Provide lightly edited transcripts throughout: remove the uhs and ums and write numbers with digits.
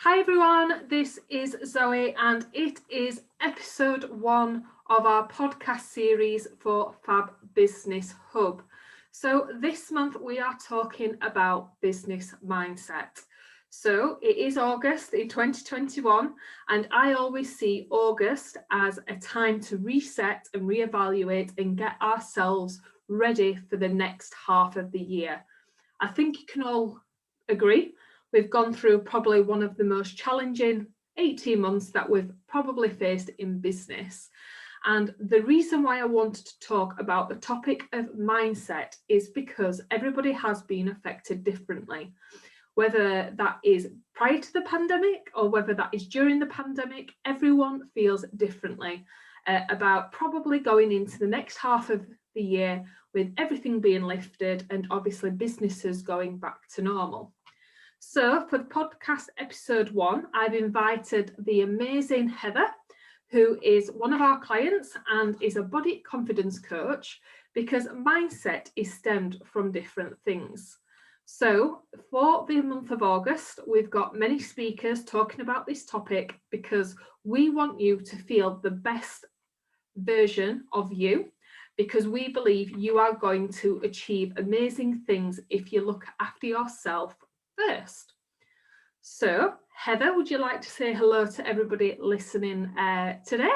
Hi everyone, this is Zoe and it is episode 1 of our podcast series for Fab Business Hub. So this month we are talking about business mindset. So it is August in 2021 and I always see August as a time to reset and reevaluate and get ourselves ready for the next half of the year. I think you can all agree we've gone through probably one of the most challenging 18 months that we've probably faced in business. And the reason why I wanted to talk about the topic of mindset is because everybody has been affected differently, whether that is prior to the pandemic or whether that is during the pandemic. Everyone feels differently about probably going into the next half of the year with everything being lifted and obviously businesses going back to normal. So for the podcast episode 1, I've invited the amazing Heather, who is one of our clients and is a body confidence coach, because mindset is stemmed from different things. So for the month of August, we've got many speakers talking about this topic because we want you to feel the best version of you, because we believe you are going to achieve amazing things if you look after yourself first. So, Heather, would you like to say hello to everybody listening today?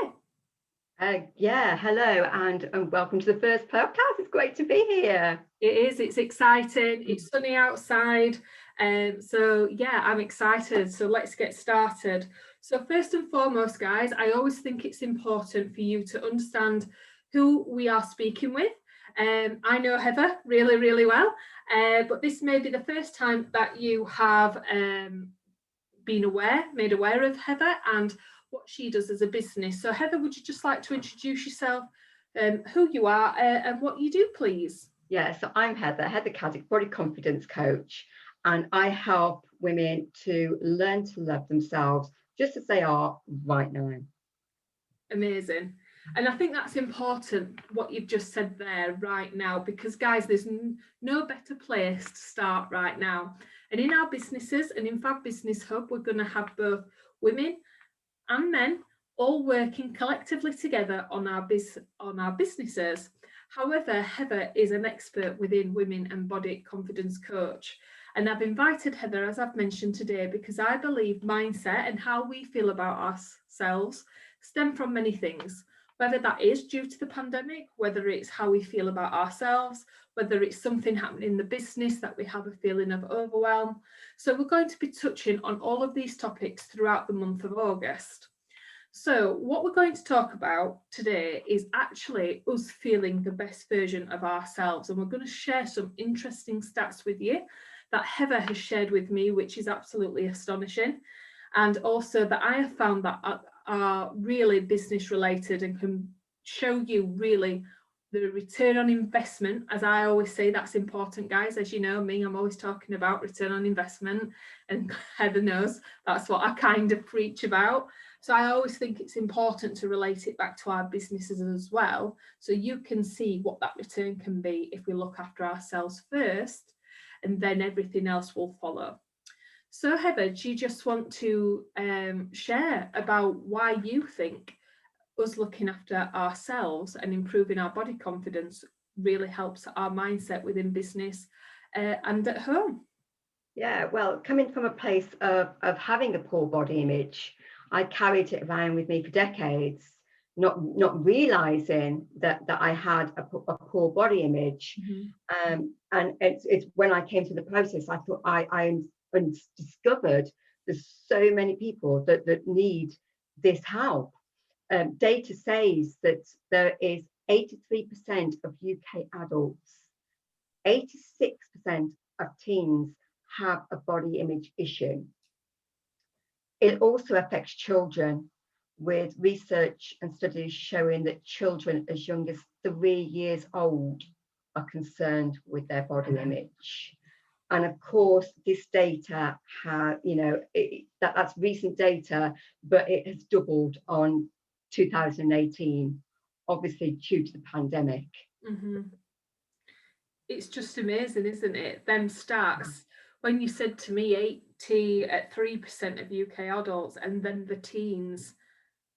Hello and welcome to the first podcast. It's great to be here. It is, it's exciting, it's sunny outside. So yeah, I'm excited. So let's get started. So first and foremost, guys, I always think it's important for you to understand who we are speaking with. I know Heather really, really well, but this may be the first time that you have made aware of Heather and what she does as a business. So Heather, would you just like to introduce yourself, who you are and what you do, please? Yeah, so I'm Heather Caddick, body confidence coach, and I help women to learn to love themselves just as they are right now. Amazing. And I think that's important, what you've just said there, right now, because guys, there's no better place to start right now. And in our businesses and in Fab Business Hub, we're going to have both women and men all working collectively together on our businesses. However, Heather is an expert within women and body confidence coach. And I've invited Heather, as I've mentioned today, because I believe mindset and how we feel about ourselves stem from many things, whether that is due to the pandemic, whether it's how we feel about ourselves, whether it's something happening in the business that we have a feeling of overwhelm. So we're going to be touching on all of these topics throughout the month of August. So what we're going to talk about today is actually us feeling the best version of ourselves. And we're going to share some interesting stats with you that Heather has shared with me, which is absolutely astonishing. And also that I have found that are really business related and can show you really the return on investment. As I always say, that's important, guys. As you know me, I'm always talking about return on investment, and Heather knows that's what I kind of preach about. So I always think it's important to relate it back to our businesses as well, so you can see what that return can be if we look after ourselves first, and then everything else will follow. So Heather, do you just want to share about why you think us looking after ourselves and improving our body confidence really helps our mindset within business and at home? Yeah, well, coming from a place of having a poor body image, I carried it around with me for decades, not realizing that I had a poor body image. Mm-hmm. And it's when I came to the process, I thought I discovered there's so many people that need this help. Data says that there is 83% of UK adults, 86% of teens have a body image issue. It also affects children, with research and studies showing that children as young as 3 years old are concerned with their body image. And of course, this data that's recent data, but it has doubled on 2018, obviously due to the pandemic. Mm-hmm. It's just amazing, isn't it? Them stats. When you said to me at 3% of UK adults, and then the teens,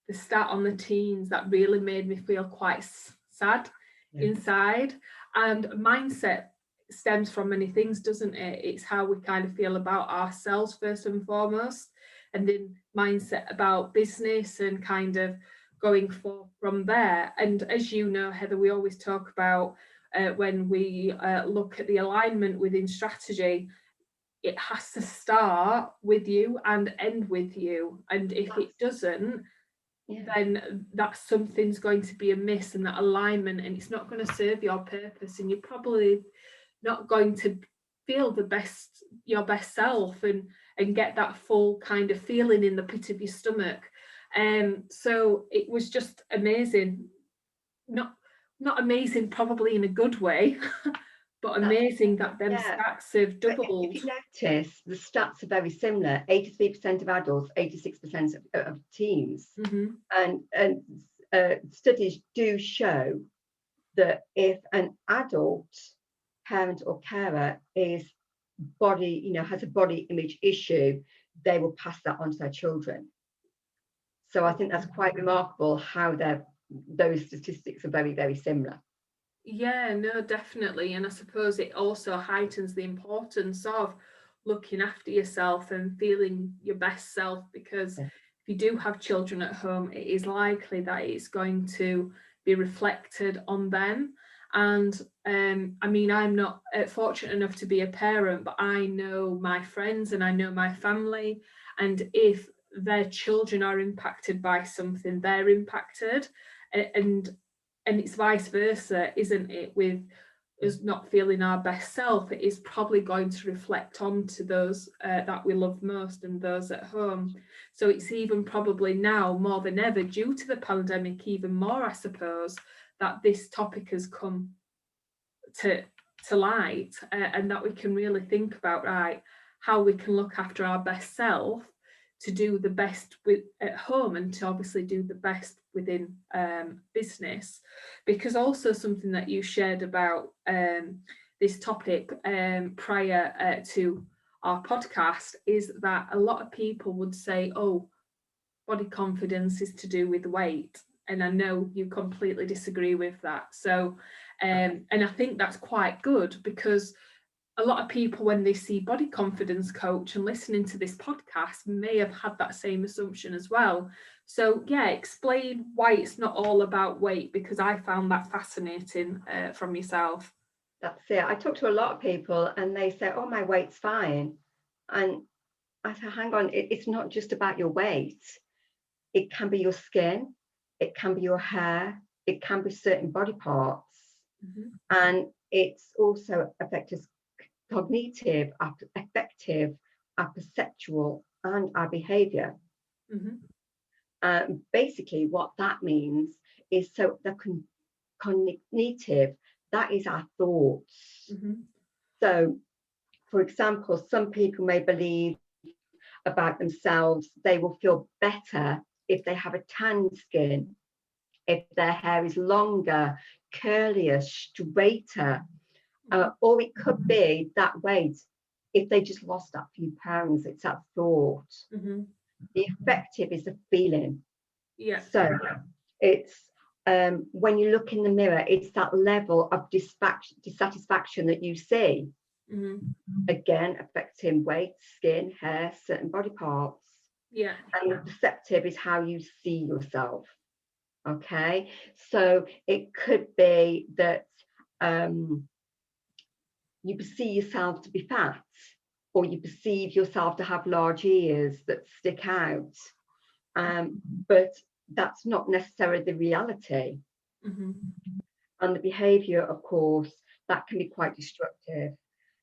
the stat on the teens that really made me feel quite sad inside. And mindset stems from many things, doesn't it? It's how we kind of feel about ourselves first and foremost, and then mindset about business and kind of going for from there. And as you know, Heather, we always talk about when we look at the alignment within strategy, it has to start with you and end with you. And if it doesn't, then that something's going to be amiss, and that alignment, and it's not going to serve your purpose, and you're probably not going to feel your best self, and get that full kind of feeling in the pit of your stomach. So it was just amazing. Not amazing probably in a good way, but amazing that them stats have doubled. If you notice, the stats are very similar. 83% of adults, 86% of teens. And studies do show that if an adult parent or carer has a body image issue, they will pass that on to their children. So I think that's quite remarkable how those statistics are very, very similar. Yeah, no, definitely. And I suppose it also heightens the importance of looking after yourself and feeling your best self, because if you do have children at home, it is likely that it's going to be reflected on them. And I mean, I'm not fortunate enough to be a parent, but I know my friends and I know my family, and if their children are impacted by something, they're impacted. And it's vice versa, isn't it? With us not feeling our best self, it is probably going to reflect onto those that we love most and those at home. So it's even probably now more than ever, due to the pandemic, even more, I suppose, that this topic has come to light, and that we can really think about, right, how we can look after our best self to do the best at home, and to obviously do the best within business. Because also something that you shared about this topic prior to our podcast is that a lot of people would say, oh, body confidence is to do with weight. And I know you completely disagree with that. So, and I think that's quite good, because a lot of people, when they see body confidence coach and listening to this podcast, may have had that same assumption as well. So yeah, explain why it's not all about weight, because I found that fascinating from yourself. That's it. I talk to a lot of people and they say, oh, my weight's fine. And I say, hang on, it's not just about your weight. It can be your skin, it can be your hair, it can be certain body parts. And it's also affects cognitive, affective, our perceptual, and our behavior. Basically, what that means is, so the cognitive, that is our thoughts. So, for example, some people may believe about themselves, they will feel better if they have a tan skin, if their hair is longer, curlier, straighter, or it could be that weight if they just lost that few pounds. It's that thought. The affective is the feeling. So it's when you look in the mirror, it's that level of dissatisfaction that you see. Again, affecting weight, skin, hair, certain body parts. And the perceptive is how you see yourself. Okay, so it could be that you perceive yourself to be fat, or you perceive yourself to have large ears that stick out, but that's not necessarily the reality. And the behaviour, of course, that can be quite destructive.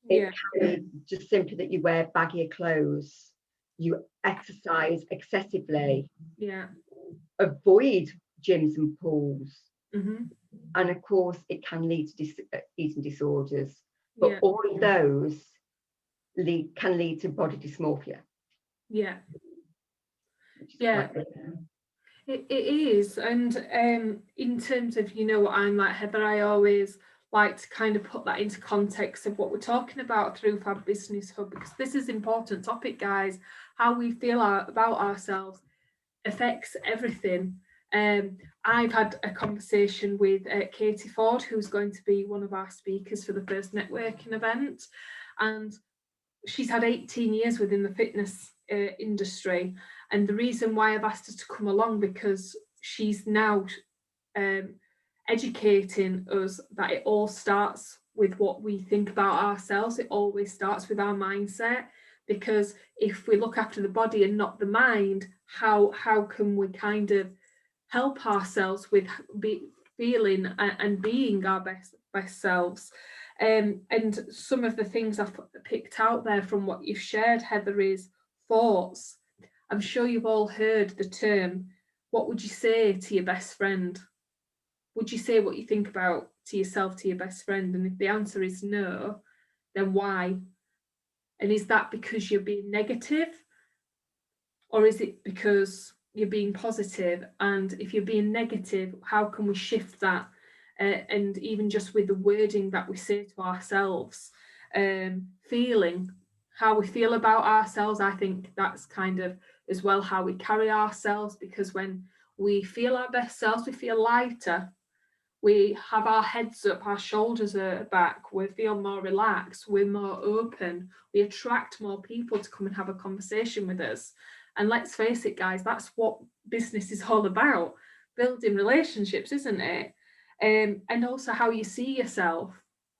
It can be just simply that you wear baggier clothes, you exercise excessively, avoid gyms and pools, and of course it can lead to eating disorders. But all of those can lead to body dysmorphia. It is. And in terms of, you know, what I'm like, Heather, I always like to kind of put that into context of what we're talking about through Fab Business Hub, because this is an important topic, guys. How we feel about ourselves affects everything. I've had a conversation with Katie Ford, who's going to be one of our speakers for the first networking event, and she's had 18 years within the fitness industry, and the reason why I've asked her to come along, because she's now educating us that it all starts with what we think about ourselves. It always starts with our mindset, because if we look after the body and not the mind, how can we kind of help ourselves with feeling and being our best selves? And some of the things I've picked out there from what you've shared, Heather, is thoughts. I'm sure you've all heard the term, what would you say to your best friend? Would you say what you think about to yourself to your best friend? And if the answer is no, then why? And is that because you're being negative? Or is it because you're being positive? And if you're being negative, how can we shift that? And even just with the wording that we say to ourselves, feeling how we feel about ourselves, I think that's kind of as well how we carry ourselves, because when we feel our best selves, we feel lighter. We have our heads up, our shoulders are back, we feel more relaxed, we're more open, we attract more people to come and have a conversation with us. And let's face it, guys, that's what business is all about, building relationships, isn't it? And also how you see yourself.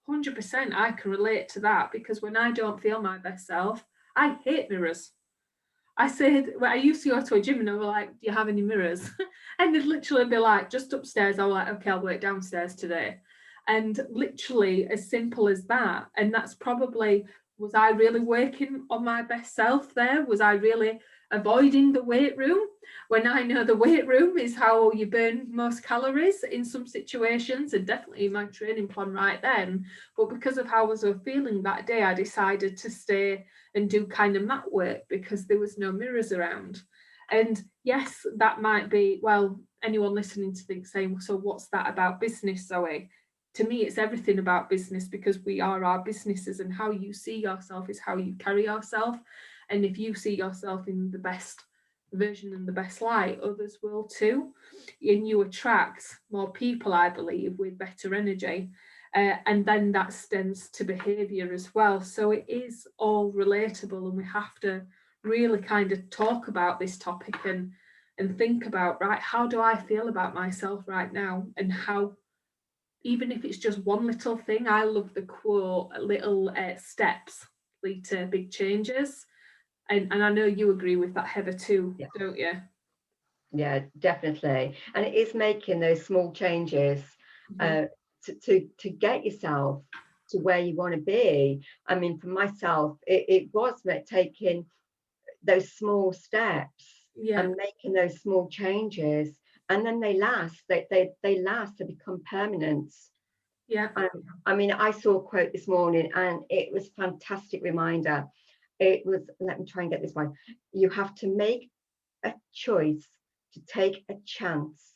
100% I can relate to that, because when I don't feel my best self, I hate mirrors. I said, well, I used to go to a gym and they were like, do you have any mirrors? And they'd literally be like, just upstairs. I was like, okay, I'll work downstairs today. And literally as simple as that. And that's probably, was I really working on my best self there? Was I really avoiding the weight room, when I know the weight room is how you burn most calories in some situations, and definitely my training plan right then? But because of how I was feeling that day, I decided to stay and do kind of mat work because there was no mirrors around. And yes, that might be, well, anyone listening to think saying, so what's that about business, Zoe? To me, it's everything about business, because we are our businesses, and how you see yourself is how you carry yourself. And if you see yourself in the best version and the best light, others will too. And you attract more people, I believe, with better energy. And then that stems to behaviour as well. So it is all relatable, and we have to really kind of talk about this topic and think about, right, how do I feel about myself right now? And how, even if it's just one little thing, I love the quote, little steps lead to big changes. And I know you agree with that, Heather, too, yeah. Don't you? Yeah, definitely. And it is making those small changes to get yourself to where you want to be. I mean, for myself, it was taking those small steps and making those small changes, and then they last. They last to become permanent. Yeah. I mean, I saw a quote this morning, and it was a fantastic reminder. It was, let me try and get this one. You have to make a choice to take a chance,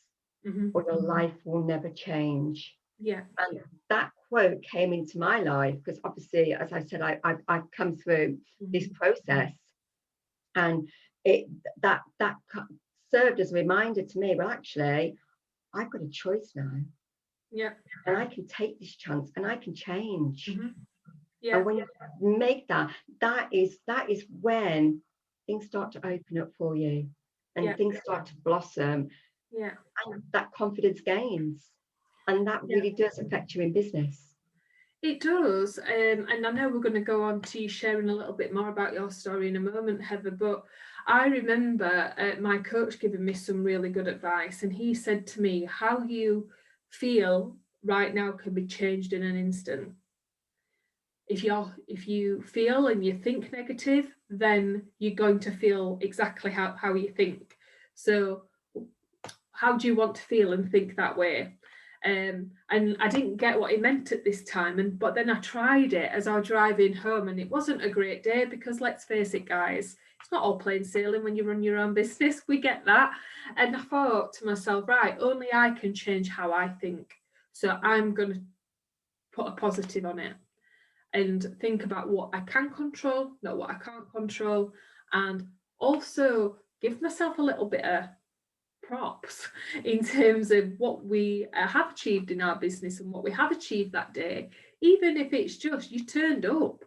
or your life will never change. Yeah. And that quote came into my life because, obviously, as I said, I've come through this process, and that served as a reminder to me. Well, actually, I've got a choice now. Yeah. And I can take this chance, and I can change. Yeah. And when you make that is when things start to open up for you, and things start to blossom. Yeah. And that confidence gains, and that really does affect you in business. It does. And I know we're going to go on to you sharing a little bit more about your story in a moment, Heather, but I remember my coach giving me some really good advice, and he said to me, how you feel right now can be changed in an instant. If you feel and you think negative, then you're going to feel exactly how you think. So how do you want to feel and think that way? And I didn't get what he meant at this time, but then I tried it as I was driving home, and it wasn't a great day, because let's face it, guys, it's not all plain sailing when you run your own business. We get that. And I thought to myself, right, only I can change how I think. So I'm going to put a positive on it and think about what I can control, not what I can't control, and also give myself a little bit of props in terms of what we have achieved in our business and what we have achieved that day, even if it's just you turned up.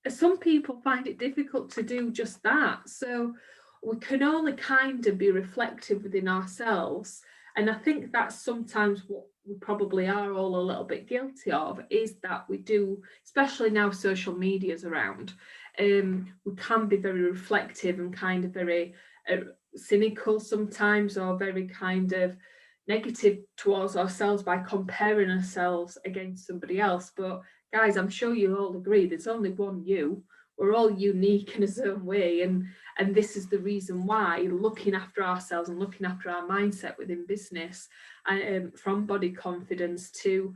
Some people find it difficult to do just that, so we can only kind of be reflective within ourselves. And I think that's sometimes what we probably are all a little bit guilty of, is that we do, especially now social media's around, we can be very reflective and kind of very cynical sometimes, or very kind of negative towards ourselves by comparing ourselves against somebody else. But guys, I'm sure you'll all agree there's only one you. We're all unique in a own way, and this is the reason why looking after ourselves and looking after our mindset within business, from body confidence to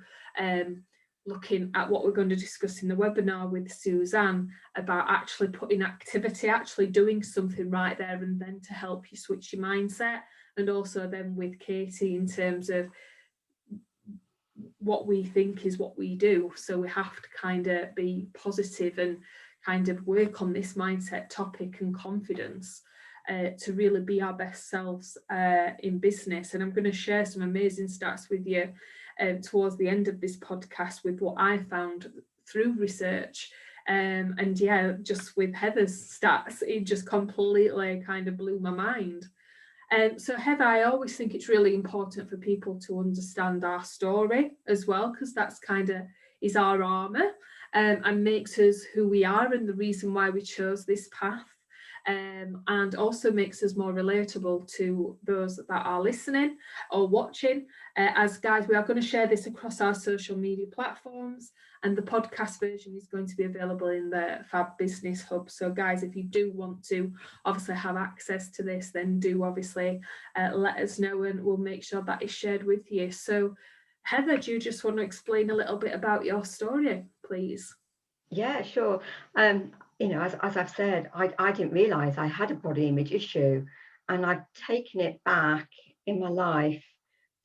looking at what we're going to discuss in the webinar with Suzanne about actually putting activity, actually doing something right there and then to help you switch your mindset, and also then with Katie in terms of what we think is what we do. So we have to kind of be positive and kind of work on this mindset topic and confidence to really be our best selves in business. And I'm going to share some amazing stats with you towards the end of this podcast with what I found through research. And yeah, just with Heather's stats, it just completely kind of blew my mind. So Heather, I always think it's really important for people to understand our story as well, because that's kind of is our armour, and makes us who we are and the reason why we chose this path, and also makes us more relatable to those that are listening or watching. As guys, we are going to share this across our social media platforms, and the podcast version is going to be available in the Fab Business Hub. So guys, if you do want to obviously have access to this, then do obviously let us know, and we'll make sure that is shared with you. So Heather, do you just want to explain a little bit about your story, please? Yeah, sure. You know, as I've said, I didn't realise I had a body image issue, and I've taken it back in my life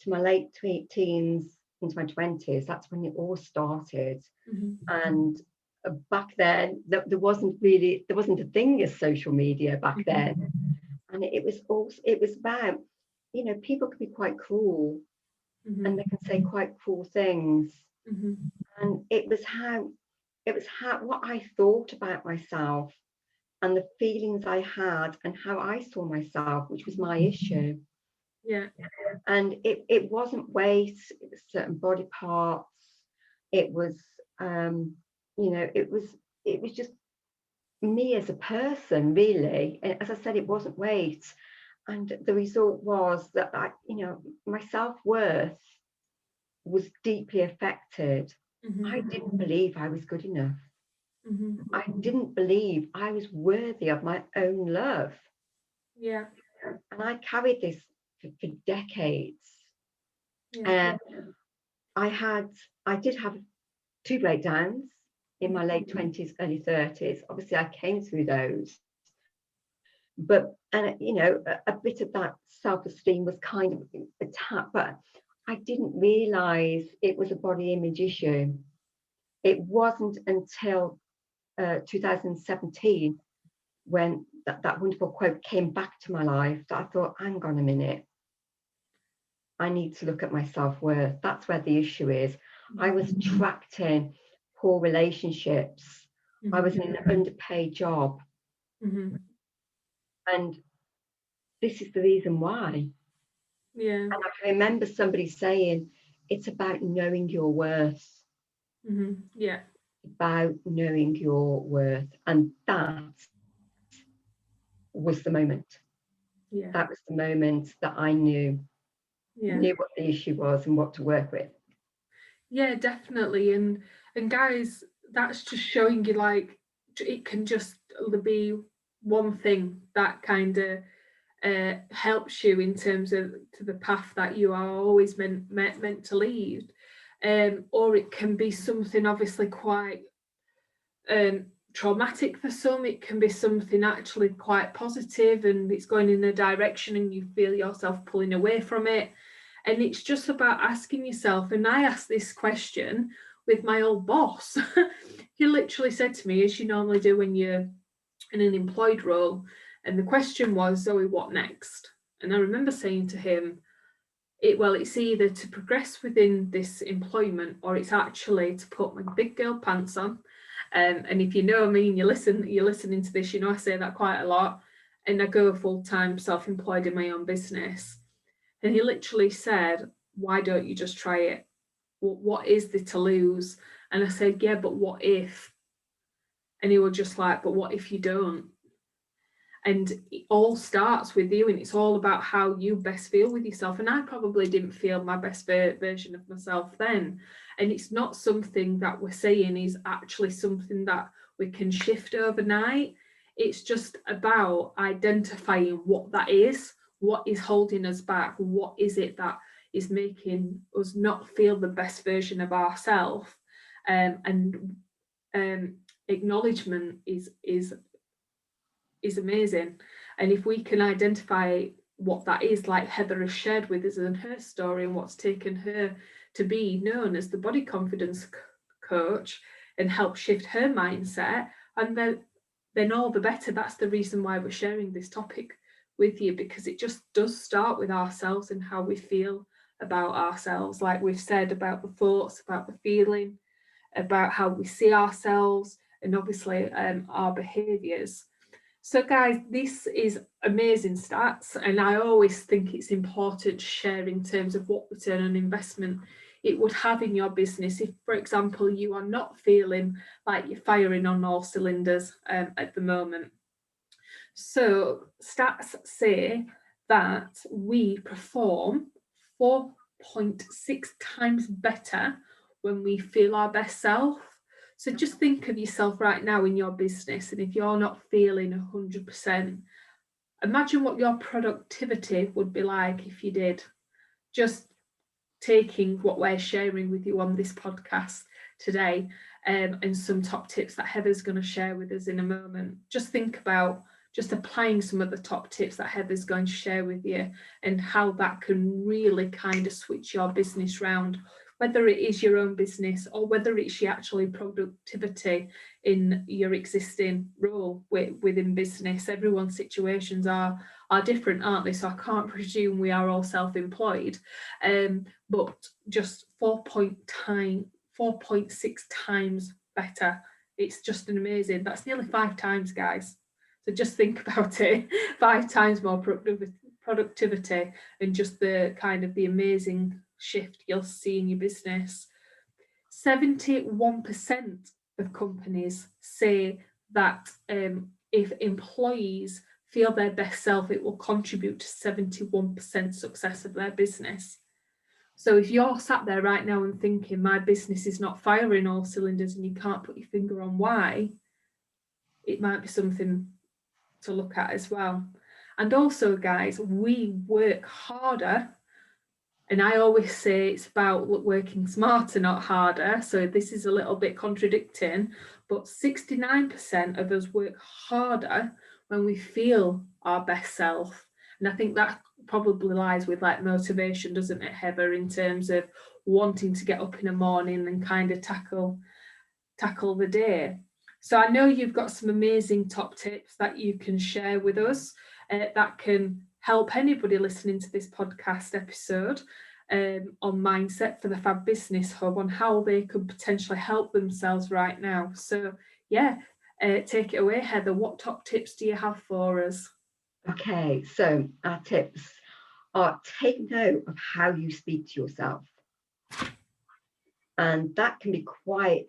to my late teens into my 20s. That's when it all started. Mm-hmm. And back then, there wasn't a thing as social media back then. And it was about, you know, people can be quite cruel, and they can say quite cruel things. And it was what I thought about myself and the feelings I had and how I saw myself, which was my issue. Yeah. And it wasn't weight, it was certain body parts. It was, you know, it was just me as a person, really. And as I said, it wasn't weight. And the result was that my self-worth was deeply affected. I didn't believe I was good enough. I didn't believe I was worthy of my own love. Yeah. And I carried this for decades. Yeah. I did have 2 breakdowns in my late 20s, early 30s. Obviously, I came through those. But, you know, a bit of that self-esteem was kind of attacked, but I didn't realise it was a body image issue. It wasn't until 2017 when that wonderful quote came back to my life that I thought, hang on a minute, I need to look at my self-worth. That's where the issue is. I was attracting poor relationships. I was in an underpaid job. And this is the reason why. Yeah. And I remember somebody saying, it's about knowing your worth. Yeah. About knowing your worth. And that was the moment. Yeah. That was the moment that I knew what the issue was and what to work with. Yeah, definitely. And guys, that's just showing you, like, it can just be one thing that kind of helps you in terms of to the path that you are always meant to lead, or it can be something obviously quite traumatic for some. It can be something actually quite positive, and it's going in a direction and you feel yourself pulling away from it. And it's just about asking yourself, and I asked this question with my old boss. He literally said to me, as you normally do when you're in an employed role, and the question was, Zoe, what next? And I remember saying to him, it's either to progress within this employment, or it's actually to put my big girl pants on. And if you know me and you're listening to this, you know I say that quite a lot, and I go full-time self-employed in my own business. And he literally said, why don't you just try it? What is there to lose? And I said, yeah, but what if? And he was just like, but what if you don't? And it all starts with you, and it's all about how you best feel with yourself. And I probably didn't feel my best version of myself then. And it's not something that we're saying is actually something that we can shift overnight. It's just about identifying what that is, what is holding us back, what is it that is making us not feel the best version of ourselves. And acknowledgement is amazing. And if we can identify what that is, like Heather has shared with us in her story, and what's taken her to be known as the body confidence coach and help shift her mindset, and then all the better. That's the reason why we're sharing this topic with you, because it just does start with ourselves and how we feel about ourselves, like we've said, about the thoughts, about the feeling, about how we see ourselves, and obviously our behaviours. So guys, this is amazing stats, and I always think it's important to share in terms of what return on investment it would have in your business if, for example, you are not feeling like you're firing on all cylinders at the moment. So stats say that we perform 4.6 times better when we feel our best self. So just think of yourself right now in your business, and if you're not feeling 100%, imagine what your productivity would be like if you did. Just taking what we're sharing with you on this podcast today, and some top tips that Heather's going to share with us in a moment. Just think about just applying some of the top tips that Heather's going to share with you, and how that can really kind of switch your business round, whether it is your own business or whether it's your actually productivity in your existing role within business. Everyone's situations are different, aren't they? So I can't presume we are all self-employed, but just 4.6 times better. It's just an amazing, that's nearly 5 times, guys. So just think about it, 5 times more productivity, and just the kind of the amazing shift you'll see in your business. 71% of companies say that if employees feel their best self, it will contribute to 71% success of their business. So if you're sat there right now and thinking my business is not firing all cylinders and you can't put your finger on why, it might be something to look at as well. And also, guys, we work harder, and I always say it's about working smarter, not harder. So this is a little bit contradicting, but 69% of us work harder when we feel our best self. And I think that probably lies with like motivation, doesn't it, Heather, in terms of wanting to get up in the morning and kind of tackle the day. So I know you've got some amazing top tips that you can share with us that can help anybody listening to this podcast episode on mindset for the Fab Business Hub, on how they could potentially help themselves right now. So yeah, take it away, Heather. What top tips do you have for us? Okay, so our tips are: take note of how you speak to yourself. And that can be quite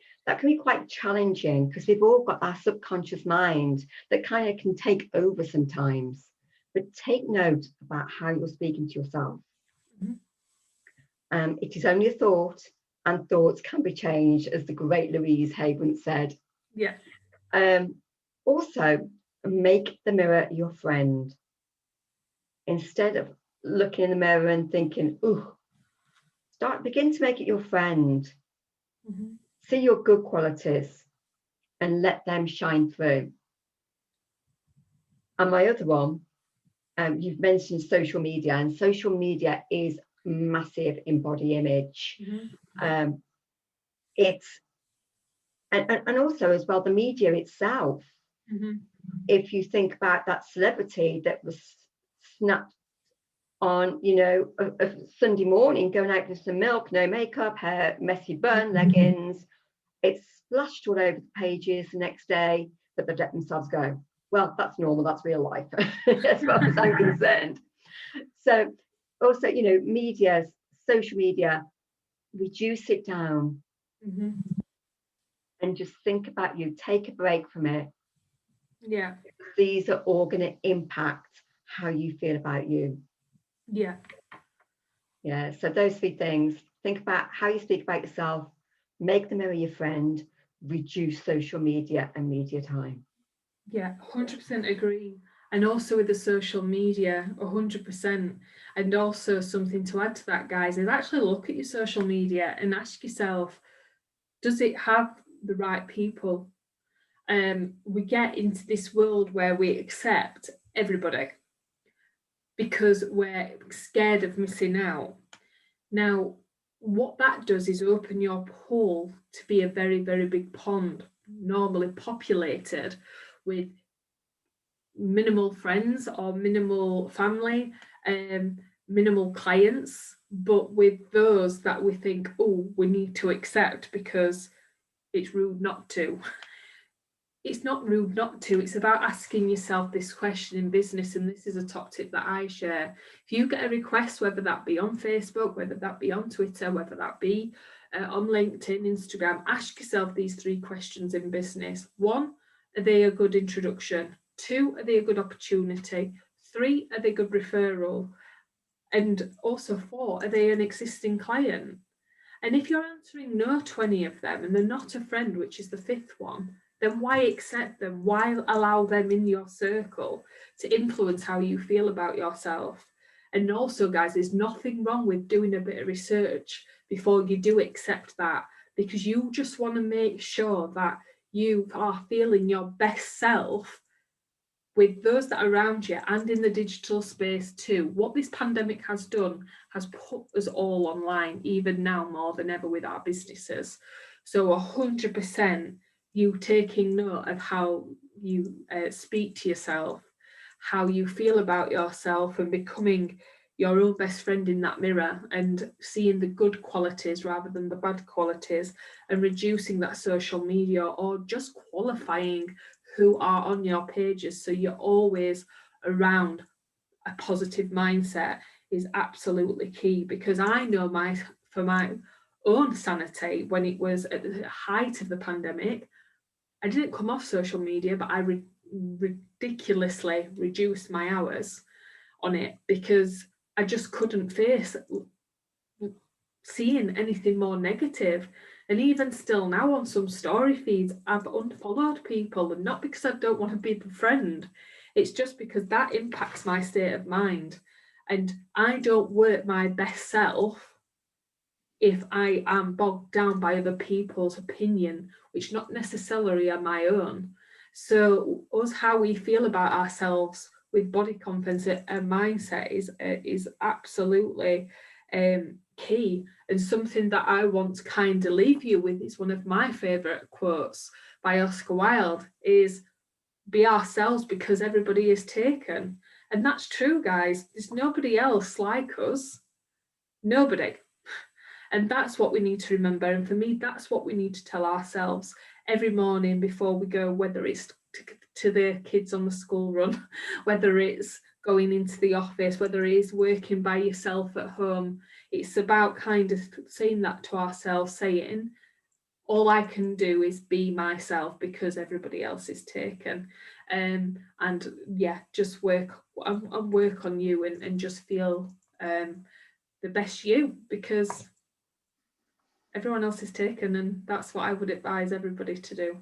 challenging, because we've all got our subconscious mind that kind of can take over sometimes. But take note about how you're speaking to yourself. Mm-hmm. It is only a thought, and thoughts can be changed, as the great Louise Hay once said. Yeah. Also, make the mirror your friend. Instead of looking in the mirror and thinking, "Ooh," begin to make it your friend. Mm-hmm. See your good qualities and let them shine through. And my other one, you've mentioned social media, and social media is massive in body image. Mm-hmm. It's and also as well the media itself. Mm-hmm. If you think about that celebrity that was snapped on, you know, a Sunday morning, going out with some milk, no makeup, hair messy bun, leggings, it's splashed all over the pages the next day, but they let themselves go. Well, that's normal, that's real life, as far as I'm concerned. So also, you know, media, social media, reduce it down. Mm-hmm. And just think about you, take a break from it. Yeah. These are all going to impact how you feel about you. Yeah. Yeah, so those 3 things, think about how you speak about yourself, make the mirror your friend, reduce social media and media time. Yeah, 100% agree. And also with the social media, 100%. And also something to add to that, guys, is actually look at your social media and ask yourself, does it have the right people? We get into this world where we accept everybody because we're scared of missing out. Now, what that does is open your pool to be a very, very big pond, normally populated with minimal friends or minimal family, minimal clients, but with those that we think, oh, we need to accept because it's rude not to. It's not rude not to. It's about asking yourself this question in business, and this is a top tip that I share. If you get a request, whether that be on Facebook, whether that be on Twitter, whether that be on LinkedIn, Instagram, ask yourself these 3 questions in business. 1, are they a good introduction? 2, are they a good opportunity? 3, are they a good referral? And also 4, are they an existing client? And if you're answering no to any of them and they're not a friend, which is the 5th one, then why accept them? Why allow them in your circle to influence how you feel about yourself? And also, guys, there's nothing wrong with doing a bit of research before you do accept that, because you just want to make sure that you are feeling your best self with those that are around you and in the digital space too. What this pandemic has done has put us all online, even now more than ever with our businesses. So 100% you taking note of how you speak to yourself, how you feel about yourself, and becoming your own best friend in that mirror and seeing the good qualities rather than the bad qualities, and reducing that social media or just qualifying who are on your pages so you're always around a positive mindset is absolutely key. Because I know for my own sanity, when it was at the height of the pandemic, I didn't come off social media, but I ridiculously reduced my hours on it because I just couldn't face seeing anything more negative. And even still now on some story feeds, I've unfollowed people, and not because I don't want to be the friend, it's just because that impacts my state of mind. And I don't work my best self if I am bogged down by other people's opinion, which not necessarily are my own. So us, how we feel about ourselves with body confidence and mindset is absolutely key. And something that I want to kind of leave you with is one of my favourite quotes by Oscar Wilde is, be ourselves because everybody is taken. And that's true, guys. There's nobody else like us. Nobody. And that's what we need to remember. And for me, that's what we need to tell ourselves every morning before we go, whether it's to the kids on the school run, whether it's going into the office, whether it is working by yourself at home. It's about kind of saying that to ourselves, saying, all I can do is be myself because everybody else is taken. And yeah, just work on you and just feel the best you, because everyone else is taken, and that's what I would advise everybody to do.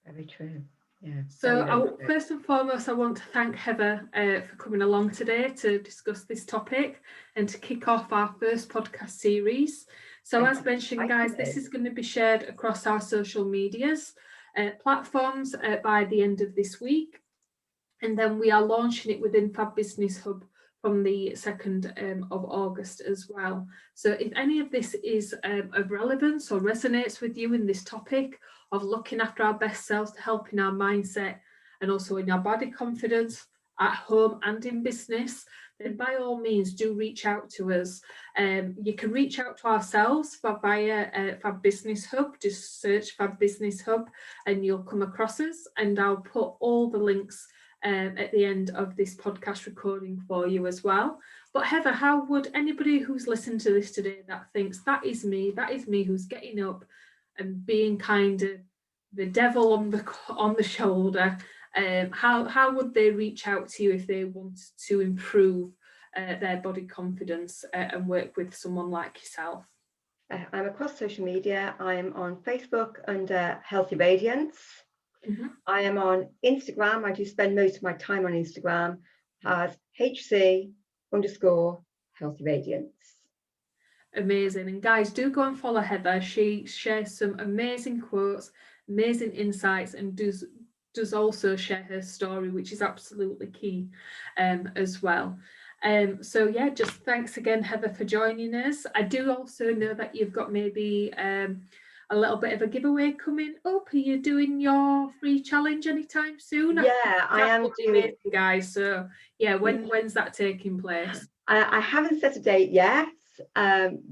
Very true. Yeah. So first and foremost, I want to thank Heather for coming along today to discuss this topic and to kick off our first podcast series. So as mentioned, guys, this is going to be shared across our social medias platforms by the end of this week. And then we are launching it within Fab Business Hub from the 2nd of August as well. So if any of this is of relevance or resonates with you in this topic of looking after our best selves to help in our mindset and also in our body confidence at home and in business, then by all means do reach out to us. You can reach out to ourselves via Fab Business Hub. Just search Fab Business Hub and you'll come across us, and I'll put all the links at the end of this podcast recording for you as well. But Heather, how would anybody who's listened to this today that thinks that is me who's getting up and being kind of the devil on the shoulder, how would they reach out to you if they want to improve their body confidence and work with someone like yourself? I'm across social media. I'm on Facebook under Healthy Radiance. Mm-hmm. I am on Instagram. I do spend most of my time on Instagram as HC_Healthy Radiance. Amazing. And guys, do go and follow Heather. She shares some amazing quotes, amazing insights, and does also share her story, which is absolutely key as well. So yeah, just thanks again, Heather, for joining us. I do also know that you've got maybe a little bit of a giveaway coming up. Are you doing your free challenge anytime soon? Yeah, I am doing, amazing, guys. So yeah, when's that taking place? I haven't set a date yet,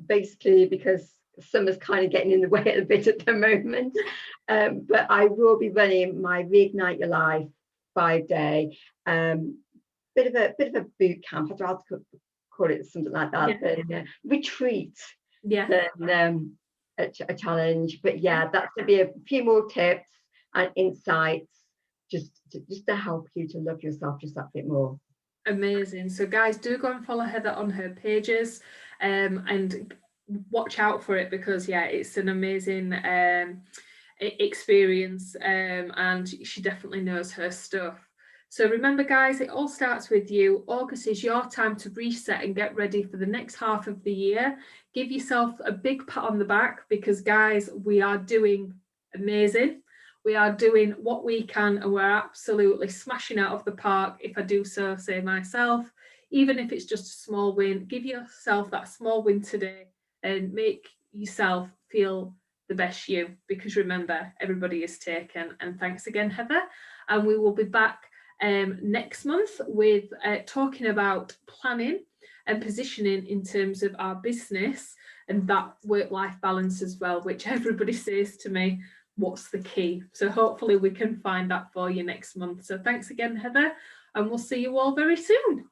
basically because summer's kind of getting in the way a bit at the moment. But I will be running my Reignite Your Life 5-day, bit of a boot camp. I'd rather call it something like that than retreat. Than a challenge. But yeah, that's going to be a few more tips and insights just to help you to love yourself just that bit more. Amazing. So guys, do go and follow Heather on her pages and watch out for it, because yeah, it's an amazing experience and she definitely knows her stuff. So remember guys, it all starts with you. August is your time to reset and get ready for the next half of the year. Give yourself a big pat on the back, because guys, we are doing amazing. We are doing what we can, and we're absolutely smashing out of the park, if I do so say myself. Even if it's just a small win, give yourself that small win today and make yourself feel the best you, because remember, everybody is taken. And thanks again, Heather. And we will be back next month with talking about planning and positioning in terms of our business and that work-life balance as well, which everybody says to me, what's the key? So hopefully we can find that for you next month. So thanks again, Heather, and we'll see you all very soon.